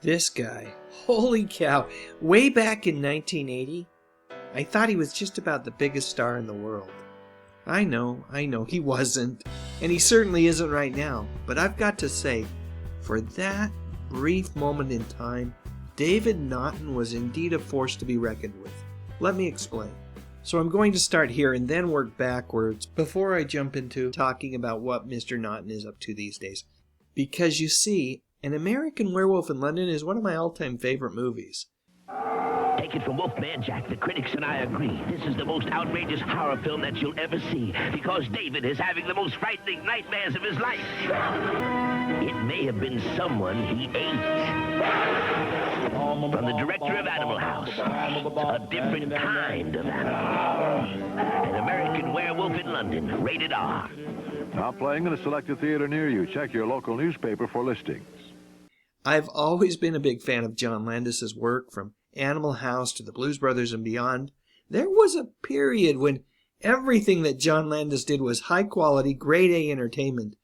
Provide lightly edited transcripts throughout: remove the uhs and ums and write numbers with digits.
This guy, holy cow, way back in 1980, I thought he was just about the biggest star in the world. I know, he wasn't, and he certainly isn't right now, but I've got to say, for that brief moment in time, David Naughton was indeed a force to be reckoned with. Let me explain. So I'm going to start here and then work backwards before I jump into talking about what Mr. Naughton is up to these days. Because you see, An American Werewolf in London is one of my all-time favorite movies. Take it from Wolfman Jack, the critics and I agree. This is the most outrageous horror film that you'll ever see, because David is having the most frightening nightmares of his life. It may have been someone he ate. From the director of Animal House, a different kind of animal. An American Werewolf in London, rated R. Now playing in a selected theater near you. Check your local newspaper for listings. I've always been a big fan of John Landis's work, from Animal House to the Blues Brothers and beyond. There was a period when everything that John Landis did was high-quality, grade-A entertainment,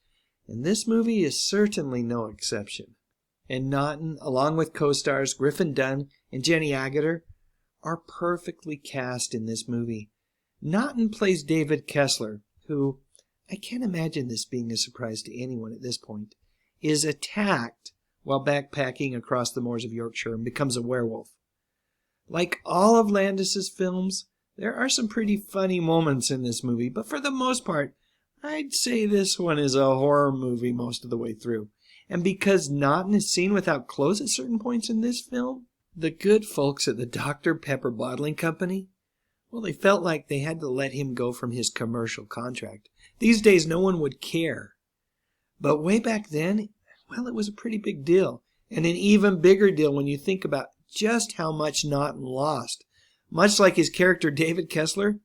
and this movie is certainly no exception. And Naughton, along with co-stars Griffin Dunne and Jenny Agutter, are perfectly cast in this movie. Naughton plays David Kessler, who, I can't imagine this being a surprise to anyone at this point, is attacked while backpacking across the moors of Yorkshire and becomes a werewolf. Like all of Landis's films, there are some pretty funny moments in this movie, but for the most part, I'd say this one is a horror movie most of the way through. And because Naughton is seen without clothes at certain points in this film, the good folks at the Dr. Pepper Bottling Company, well, they felt like they had to let him go from his commercial contract. These days, no one would care. But way back then, well, it was a pretty big deal. And an even bigger deal when you think about just how much Naughton lost. Much like his character David Kessler,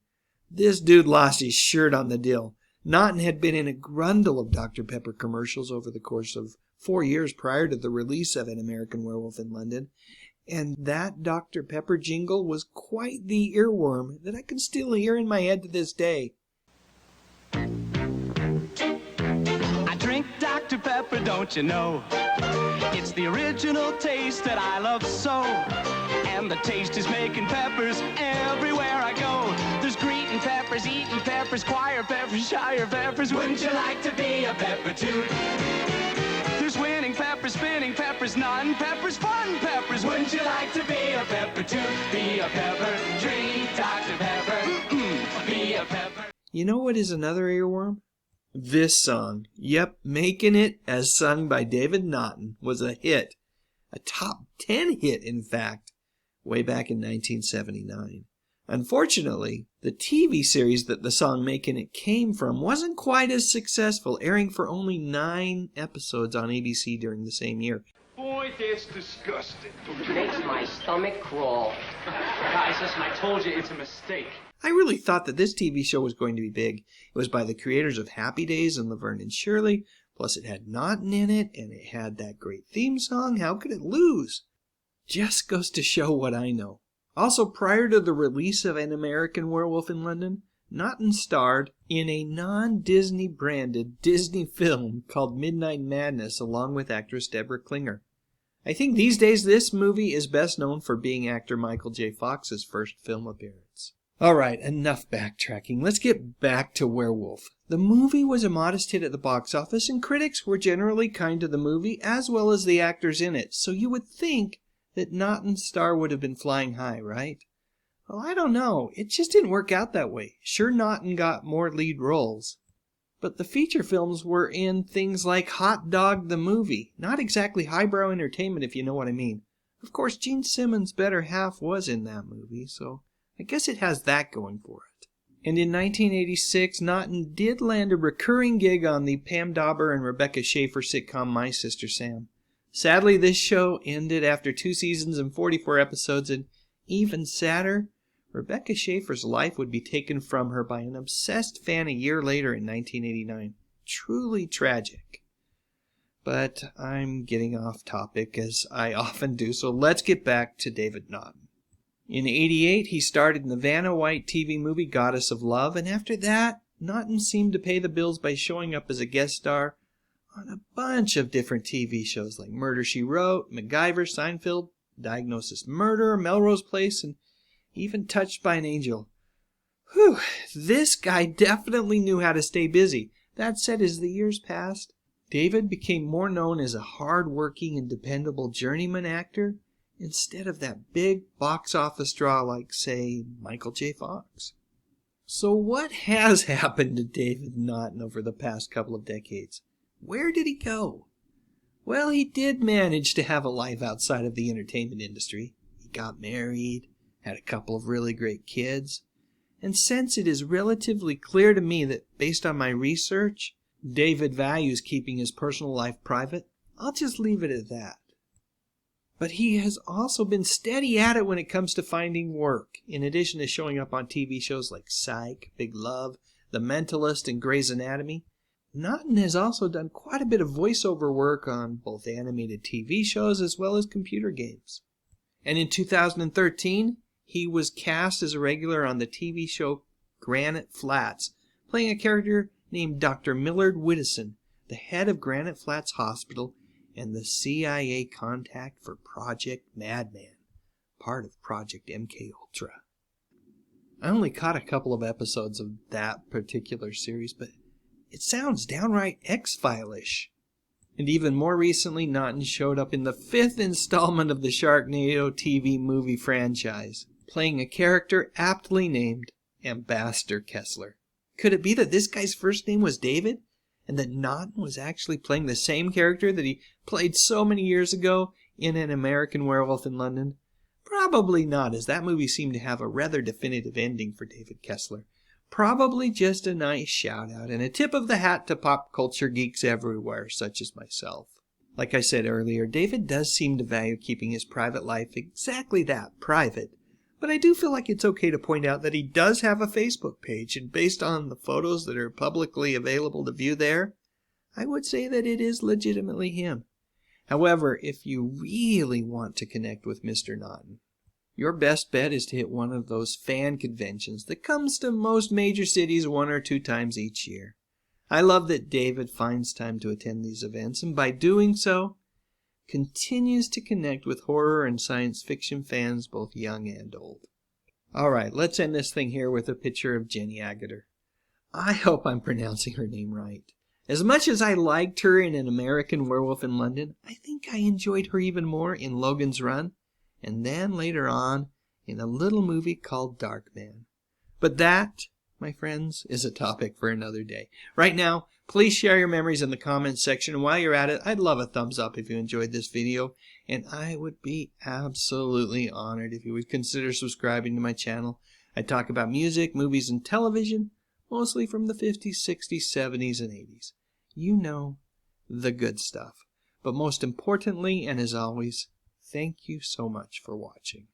this dude lost his shirt on the deal. Naughton had been in a grundle of Dr. Pepper commercials over the course of 4 years prior to the release of An American Werewolf in London, and that Dr. Pepper jingle was quite the earworm that I can still hear in my head to this day. I drink Dr. Pepper, don't you know? It's the original taste that I love so. And the taste is making peppers everywhere I go. There's greeting peppers, eating peppers, choir peppers, shire peppers. Wouldn't you like to be a pepper too? There's winning peppers, spinning peppers, none peppers, fun peppers. Wouldn't you like to be a pepper too? Be a pepper, drink Dr. Pepper. Be a pepper. You know what is another earworm? This song. Yep, Makin It, as sung by David Naughton, was a hit. A top 10 hit, in fact, way back in 1979. Unfortunately, the TV series that the song Makin It came from wasn't quite as successful, airing for only 9 episodes on ABC during the same year. Boy, that's disgusting. Makes my stomach crawl. Guys, listen, I told you it's a mistake. I really thought that this TV show was going to be big. It was by the creators of Happy Days and Laverne and Shirley, plus it had Naughton in it, and it had that great theme song. How could it lose? Just goes to show what I know. Also, prior to the release of An American Werewolf in London, Naughton starred in a non-Disney branded Disney film called Midnight Madness along with actress Deborah Klinger. I think these days this movie is best known for being actor Michael J. Fox's first film appearance. Alright, enough backtracking. Let's get back to Werewolf. The movie was a modest hit at the box office, and critics were generally kind to the movie as well as the actors in it, so you would think that Naughton's star would have been flying high, right? Well, I don't know. It just didn't work out that way. Sure, Naughton got more lead roles, but the feature films were in things like Hot Dog the Movie. Not exactly highbrow entertainment, if you know what I mean. Of course, Gene Simmons' better half was in that movie, so I guess it has that going for it. And in 1986, Naughton did land a recurring gig on the Pam and Rebecca Schaefer sitcom My Sister Sam. Sadly, this show ended after 2 seasons and 44 episodes, and even sadder, Rebecca Schaefer's life would be taken from her by an obsessed fan a year later in 1989. Truly tragic. But I'm getting off topic, as I often do, so let's get back to David Naughton. In '88, he starred in the Vanna White TV movie Goddess of Love, and after that, Naughton seemed to pay the bills by showing up as a guest star on a bunch of different TV shows like Murder, She Wrote, MacGyver, Seinfeld, Diagnosis Murder, Melrose Place, and even Touched by an Angel. Whew, this guy definitely knew how to stay busy. That said, as the years passed, David became more known as a hard-working and dependable journeyman actor instead of that big box office draw like, say, Michael J. Fox. So what has happened to David Naughton over the past couple of decades? Where did he go? Well, he did manage to have a life outside of the entertainment industry. He got married, had a couple of really great kids, and since it is relatively clear to me that based on my research, David values keeping his personal life private, I'll just leave it at that. But he has also been steady at it when it comes to finding work. In addition to showing up on TV shows like Psych, Big Love, The Mentalist, and Grey's Anatomy, Naughton has also done quite a bit of voiceover work on both animated TV shows as well as computer games. And in 2013, he was cast as a regular on the TV show Granite Flats, playing a character named Dr. Millard Whittison, the head of Granite Flats Hospital and the CIA contact for Project Madman, part of Project MKUltra. I only caught a couple of episodes of that particular series, but it sounds downright X-File-ish. And even more recently, Naughton showed up in the 5th installment of the Sharknado TV movie franchise, playing a character aptly named Ambassador Kessler. Could it be that this guy's first name was David, and that Naughton was actually playing the same character that he played so many years ago in An American Werewolf in London? Probably not, as that movie seemed to have a rather definitive ending for David Kessler. Probably just a nice shout-out and a tip of the hat to pop culture geeks everywhere, such as myself. Like I said earlier, David does seem to value keeping his private life exactly that, private. But I do feel like it's okay to point out that he does have a Facebook page, and based on the photos that are publicly available to view there, I would say that it is legitimately him. However, if you really want to connect with Mr. Naughton, your best bet is to hit one of those fan conventions that comes to most major cities 1 or 2 times each year. I love that David finds time to attend these events, and by doing so, continues to connect with horror and science fiction fans both young and old. Alright, let's end this thing here with a picture of Jenny Agutter. I hope I'm pronouncing her name right. As much as I liked her in An American Werewolf in London, I think I enjoyed her even more in Logan's Run, and then later on in a little movie called Darkman. But that, my friends, is a topic for another day. Right now, please share your memories in the comments section, and while you're at it, I'd love a thumbs up if you enjoyed this video, and I would be absolutely honored if you would consider subscribing to my channel. I talk about music, movies, and television, mostly from the 50s, 60s, 70s, and 80s. You know, the good stuff. But most importantly, and as always, thank you so much for watching.